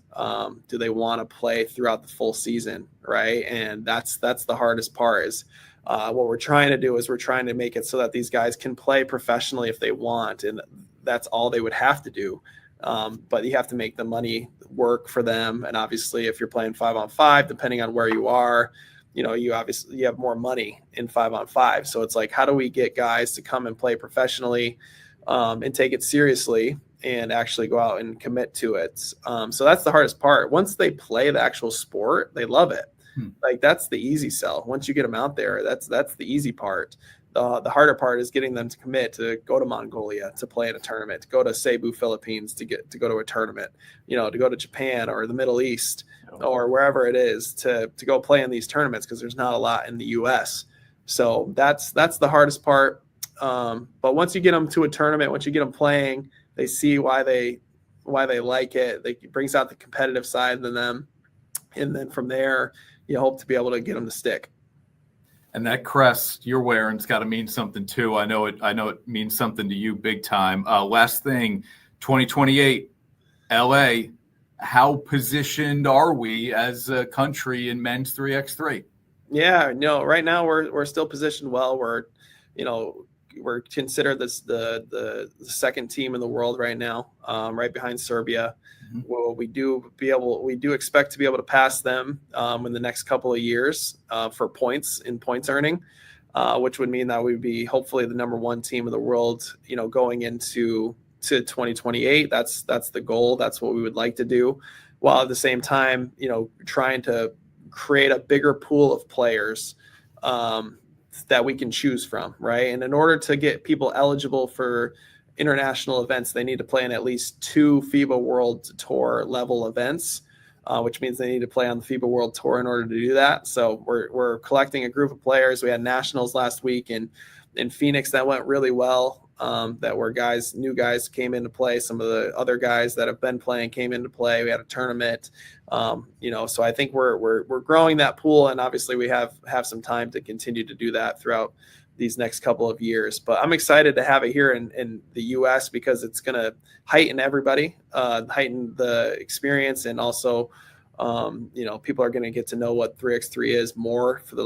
do they want to play throughout the full season, right? And that's the hardest part is what we're trying to do is we're trying to make it so that these guys can play professionally if they want, and that's all they would have to do. But you have to make the money work for them. And obviously, if you're playing 5-on-5, depending on where you are, you have more money in 5-on-5. So it's like, how do we get guys to come and play professionally and take it seriously and actually go out and commit to it? So that's the hardest part. Once they play the actual sport, they love it. Like, that's the easy sell. Once you get them out there, that's the easy part. The harder part is getting them to commit to go to Mongolia to play in a tournament, to go to Cebu, Philippines to go to a tournament, to go to Japan or the Middle East or wherever it is to go play in these tournaments, because there's not a lot in the U.S. So that's the hardest part. But once you get them to a tournament, once you get them playing, they see why they like it. It brings out the competitive side in them, and then from there, you hope to be able to get them to stick. And that crest you're wearing's got to mean something too. I know it means something to you big time. Last thing, 2028, LA. How positioned are we as a country in men's 3x3? Yeah, no, right now we're still positioned well. We're considered the second team in the world right now, right behind Serbia. Mm-hmm. Well, we do expect to be able to pass them in the next couple of years for points earning, which would mean that we'd be hopefully the number one team in the world, going into 2028. That's the goal. That's what we would like to do, while at the same time, trying to create a bigger pool of players that we can choose from, right? And in order to get people eligible for international events, they need to play in at least 2 FIBA World Tour level events, which means they need to play on the FIBA World Tour in order to do that. So we're collecting a group of players. We had nationals last week in Phoenix that went really well. That were new guys came into play. Some of the other guys that have been playing came into play. We had a tournament, so I think we're growing that pool, and obviously we have some time to continue to do that throughout these next couple of years. But I'm excited to have it here in the U.S. because it's going to heighten everybody, heighten the experience, and also, people are going to get to know what 3x3 is more for the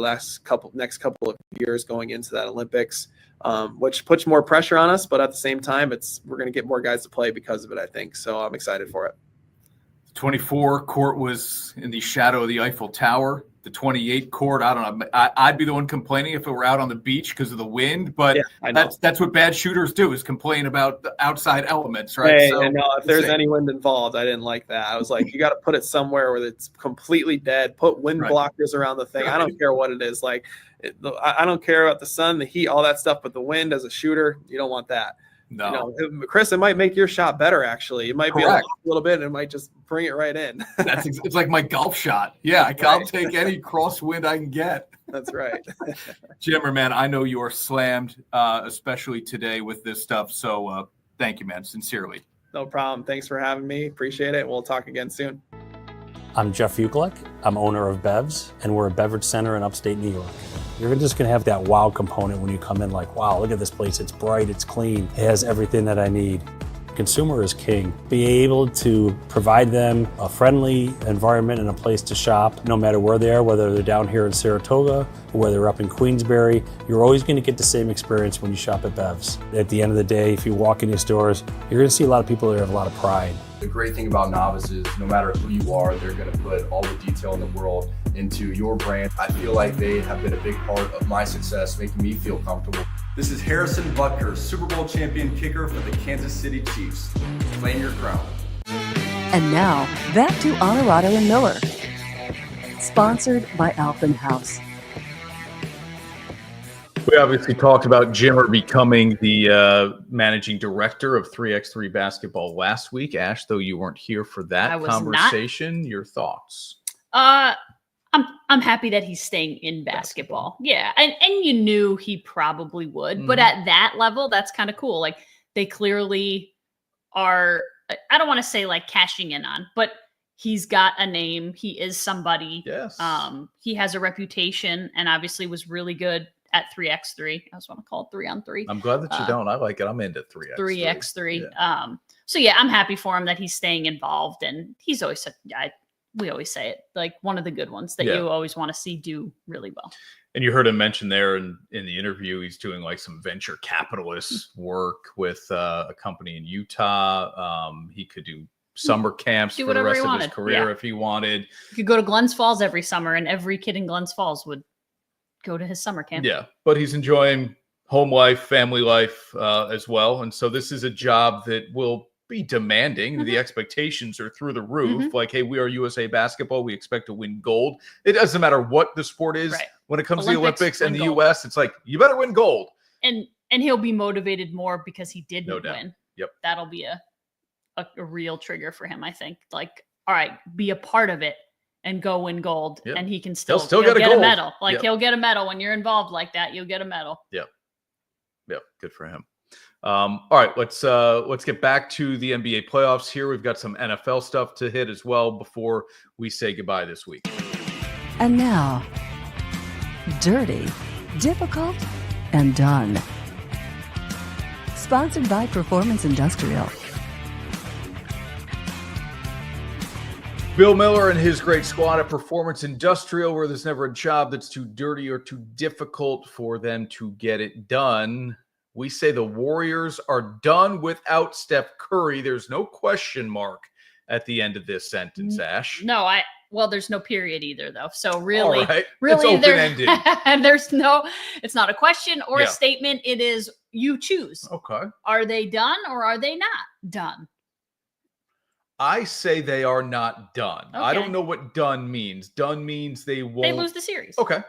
next couple of years going into that Olympics. Which puts more pressure on us, but at the same time, we're going to get more guys to play because of it, I think. So I'm excited for it. The 24 court was in the shadow of the Eiffel Tower. The 28 court, I don't know. I'd be the one complaining if it were out on the beach because of the wind, but yeah, that's what bad shooters do, is complain about the outside elements, right? Hey, if there's any wind involved, I didn't like that. I was like, you got to put it somewhere where it's completely dead. Put wind blockers around the thing. I don't care what it is. Like, I don't care about the sun, the heat, all that stuff, but the wind as a shooter, you don't want that. No, Chris, it might make your shot better. Actually, it might be a little bit, and it might just bring it right in. It's like my golf shot. Yeah, I'll take any crosswind I can get. That's right. Jimmer, man, I know you are slammed, especially today with this stuff. So thank you, man, sincerely. No problem. Thanks for having me. Appreciate it. We'll talk again soon. I'm Jeff Ukelek. I'm owner of Bev's, and we're a beverage center in upstate New York. You're just going to have that wow component when you come in, like, wow, look at this place. It's bright, it's clean, it has everything that I need. Consumer is king. Be able to provide them a friendly environment and a place to shop, no matter where they are, whether they're down here in Saratoga or whether they're up in Queensbury. You're always going to get the same experience when you shop at Bev's. At the end of the day, if you walk in these stores, you're going to see a lot of people that have a lot of pride. The great thing about Novice is no matter who you are, they're going to put all the detail in the world into your brand. I feel like they have been a big part of my success, making me feel comfortable. This is Harrison Butker, Super Bowl champion kicker for the Kansas City Chiefs. Claim your crown. And now, back to Onorato and Miller. Sponsored by Alphen House. We obviously talked about Jimmer becoming the managing director of 3x3 basketball last week. Ash, though you weren't here for that conversation, your thoughts? I'm happy that he's staying in basketball. Yeah, and you knew he probably would, but at that level, that's kind of cool. Like, they clearly are, I don't want to say like cashing in on, but he's got a name. He is somebody. Yes. He has a reputation, and obviously was really good at 3x3. I just want to call it 3-on-3. I'm glad that you don't. I like it. I'm into 3x3. 3x3. Yeah. So yeah, I'm happy for him that he's staying involved, and he's always said, we always say it, like one of the good ones that you always want to see do really well. And you heard him mention there in the interview, he's doing like some venture capitalist work with a company in Utah. He could do summer camps for the rest of his career if he wanted. You could go to Glens Falls every summer, and every kid in Glens Falls would go to his summer camp. Yeah, but he's enjoying home life, family life as well. And so this is a job that will be demanding. The expectations are through the roof. Like, hey, we are USA basketball. We expect to win gold. It doesn't matter what the sport is. Right. When it comes to the Olympics and the gold. US, it's like, you better win gold. And he'll be motivated more because he didn't win. Yep. That'll be a real trigger for him, I think. Like, all right, be a part of it and go win gold. Yep. And he can still get a medal. Like, he'll get a medal. When you're involved like that, you'll get a medal. Yep. Good for him. All right, let's get back to the NBA playoffs here. We've got some NFL stuff to hit as well before we say goodbye this week. And now, Dirty, Difficult, and Done. Sponsored by Performance Industrial. Bill Miller and his great squad at Performance Industrial, where there's never a job that's too dirty or too difficult for them to get it done. We say the Warriors are done without Steph Curry. There's no question mark at the end of this sentence, Ash. No, there's no period either, though. So really, all right. really, it's open-ended. It's not a question or a statement. It is you choose. Okay. Are they done or are they not done? I say they are not done. Okay. I don't know what done means. Done means they won't. They lose the series. Okay.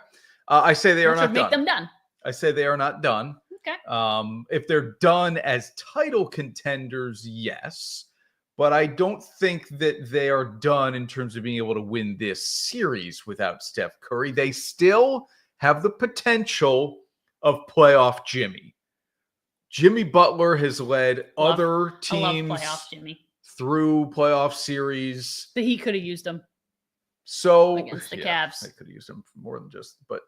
I say they are not done. Make them done. I say they are not done. Okay. If they're done as title contenders, yes. But I don't think that they are done in terms of being able to win this series without Steph Curry. They still have the potential of playoff Jimmy. Jimmy Butler has led other teams playoff Jimmy through playoff series. But he could have used them. So against the Cavs. I could have used them for more than just, but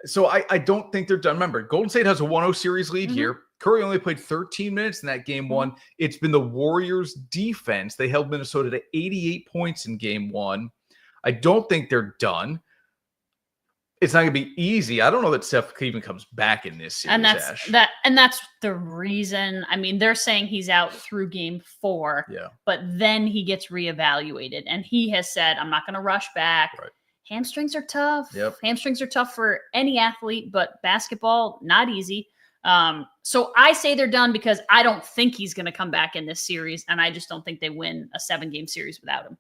so I don't think they're done. Remember, Golden State has a 1-0 series lead here. Curry only played 13 minutes in that game one. It's been the Warriors' defense. They held Minnesota to 88 points in game one. I don't think they're done. It's not going to be easy. I don't know that Steph even comes back in this series, and that's the reason. I mean, they're saying he's out through game 4. Yeah. But then he gets reevaluated, and he has said, "I'm not going to rush back." Right. Hamstrings are tough. Yep. Hamstrings are tough for any athlete, but basketball, not easy. So I say they're done because I don't think he's going to come back in this series, and I just don't think they win a 7-game series without him,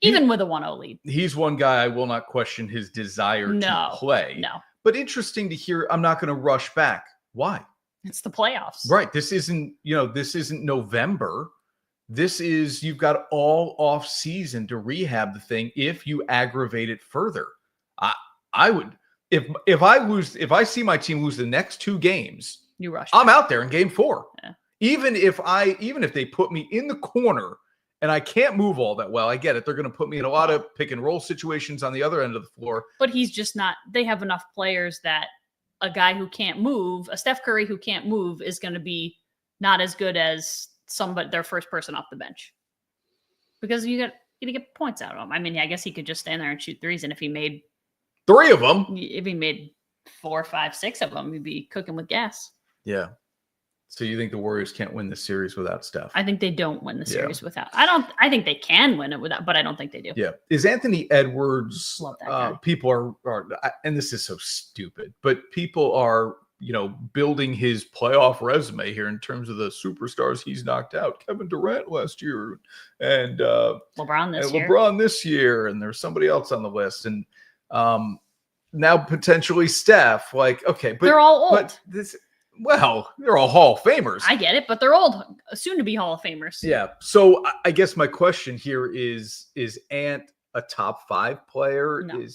even with a 1-0 lead. He's one guy I will not question his desire to play. No. But interesting to hear, I'm not going to rush back. Why? It's the playoffs. Right. This isn't November. This is, you've got all off season to rehab the thing if you aggravate it further. I would, if I see my team lose the next 2 games, you rush. I'm out there in game 4. Yeah. Even if they put me in the corner and I can't move all that well, I get it. They're going to put me in a lot of pick and roll situations on the other end of the floor. But he's just not, they have enough players that a guy who can't move, a Steph Curry who can't move, is going to be not as good as their first person off the bench, because you get points out of him. I mean, I guess he could just stand there and shoot threes, and if he made 3 of them, if he made 4, 5, 6 of them, he'd be cooking with gas. Yeah. So you think the Warriors can't win the series without Steph? I think they don't win the series without. I think they can win it without, but I don't think they do. Yeah. Is Anthony Edwards? Love that guy. People are, and this is so stupid, but people are, building his playoff resume here in terms of the superstars he's knocked out. Kevin Durant last year, and LeBron this year, and there's somebody else on the list, and now potentially Steph. Like, okay, but they're all old. But they're all Hall of Famers. I get it, but they're old, soon to be Hall of Famers. Yeah. So I guess my question here is Ant a top 5 player? No. Okay,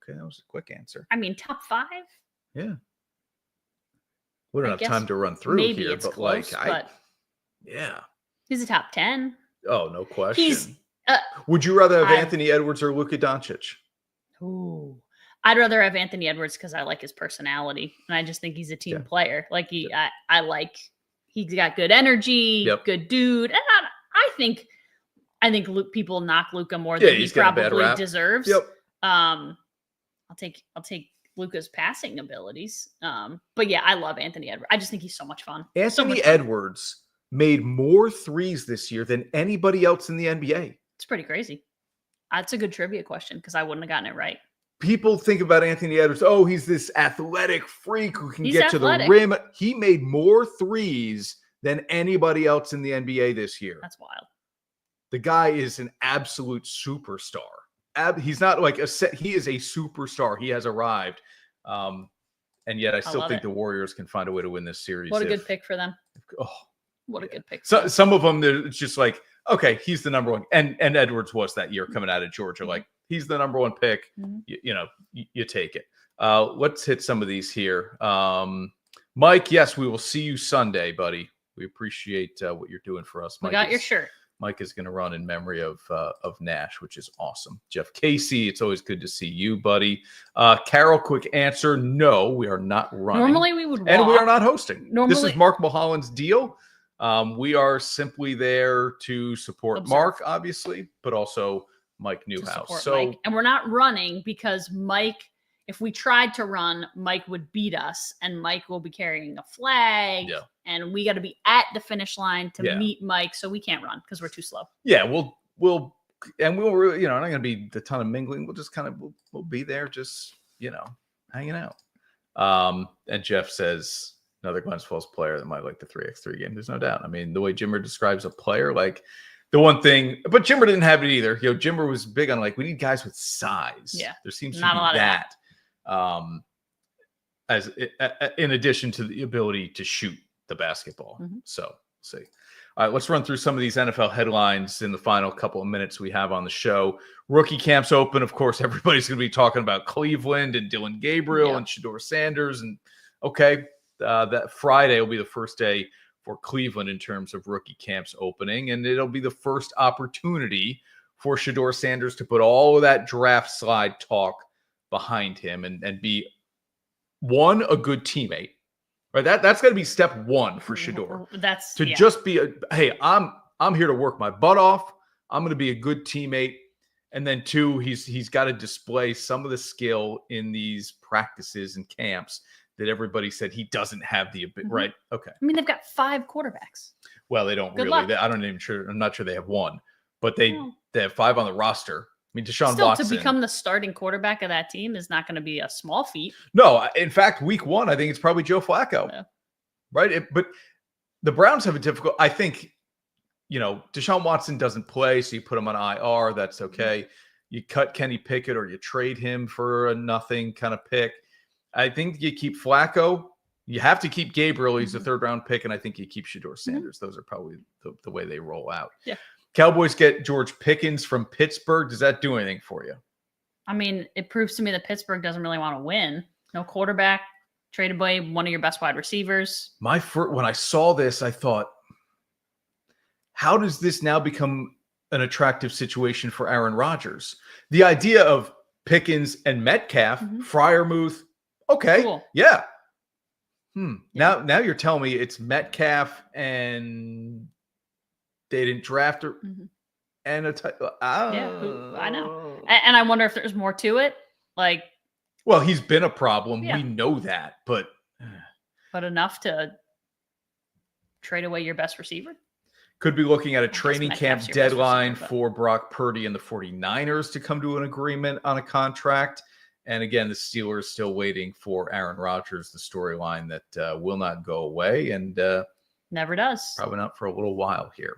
that was a quick answer. I mean, top 5? Yeah. We don't have time to run through maybe here, it's but close, yeah. He's a top 10. Oh, no question. He's Would you rather have Anthony Edwards or Luka Doncic? Ooh. I'd rather have Anthony Edwards because I like his personality, and I just think he's a team player. Like he's got good energy, good dude, and I think people knock Luka more than he probably deserves. I'll take Luka's passing abilities. But yeah, I love Anthony Edwards. I just think he's so much fun. Anthony Edwards made more threes this year than anybody else in the NBA. It's pretty crazy. That's a good trivia question because I wouldn't have gotten it right. People think about Anthony Edwards. Oh, he's this athletic freak who can get to the rim. He made more threes than anybody else in the NBA this year. That's wild. The guy is an absolute superstar. He's not like he is a superstar. He has arrived. And yet I still think the Warriors can find a way to win this series. What a good pick for them. What a good pick. So some of them, it's just like, okay, he's the number one. And Edwards was that year coming out of Georgia. Like, he's the number one pick. You take it. Let's hit some of these here. Mike, yes, we will see you Sunday, buddy. We appreciate what you're doing for us. Mike, got your shirt. Mike is going to run in memory of Nash, which is awesome. Jeff Casey, it's always good to see you, buddy. Carol, quick answer. No, we are not running. Normally we would walk. And we are not hosting. Normally, this is Mark Mulholland's deal. We are simply there to support Mark, obviously, but also Mike Newhouse. Mike. And we're not running because Mike, if we tried to run, Mike would beat us, and Mike will be carrying a flag. Yeah. And we got to be at the finish line to meet Mike, so we can't run because we're too slow. Yeah, we'll not going to be a ton of mingling. We'll just we'll be there, just hanging out. And Jeff says another Glens Falls player that might like the 3x3 game. There's no doubt. I mean, the way Jimmer describes a player, like the one thing, but Jimmer didn't have it either. Jimmer was big on we need guys with size. Yeah, there seems to be that. As in addition to the ability to shoot the basketball. So we'll see. All right, let's run through some of these NFL headlines in the final couple of minutes we have on the show. Rookie camps open. Of course, everybody's going to be talking about Cleveland and Dylan Gabriel and Shedeur Sanders. And that Friday will be the first day for Cleveland in terms of rookie camps opening. And it'll be the first opportunity for Shedeur Sanders to put all of that draft slide talk behind him and be a good teammate. Right, that's got to be step one for Shedeur. That's just be hey, I'm here to work my butt off. I'm going to be a good teammate, and then two, he's got to display some of the skill in these practices and camps that everybody said he doesn't have the right. Okay, I mean they've got 5 quarterbacks. Well, they don't really. I'm not sure they have one, but they have 5 on the roster. I mean, Deshaun Watson. To become the starting quarterback of that team is not going to be a small feat. No, in fact, week 1, I think it's probably Joe Flacco, right? But the Browns have a difficult. I think, Deshaun Watson doesn't play, so you put him on IR. That's okay. You cut Kenny Pickett or you trade him for a nothing kind of pick. I think you keep Flacco. You have to keep Gabriel. He's a 3rd-round pick, and I think you keep Shedeur Sanders. Those are probably the way they roll out. Yeah. Cowboys get George Pickens from Pittsburgh. Does that do anything for you? I mean, it proves to me that Pittsburgh doesn't really want to win. No quarterback, traded away one of your best wide receivers. When I saw this, I thought, how does this now become an attractive situation for Aaron Rodgers? The idea of Pickens and Metcalf, Freiermuth, okay, cool. Yeah. Now you're telling me it's Metcalf and they didn't draft her. And I know. And I wonder if there's more to it. Well, he's been a problem. Yeah. We know that, but enough to trade away your best receiver? Could be looking at a training camp deadline for Brock Purdy and the 49ers to come to an agreement on a contract. And again, the Steelers still waiting for Aaron Rodgers, the storyline that will not go away. And never does. Probably not for a little while here.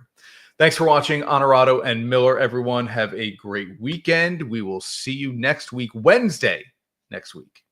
Thanks for watching Onorato and Miller, everyone. Have a great weekend. We will see you next week, Wednesday next week.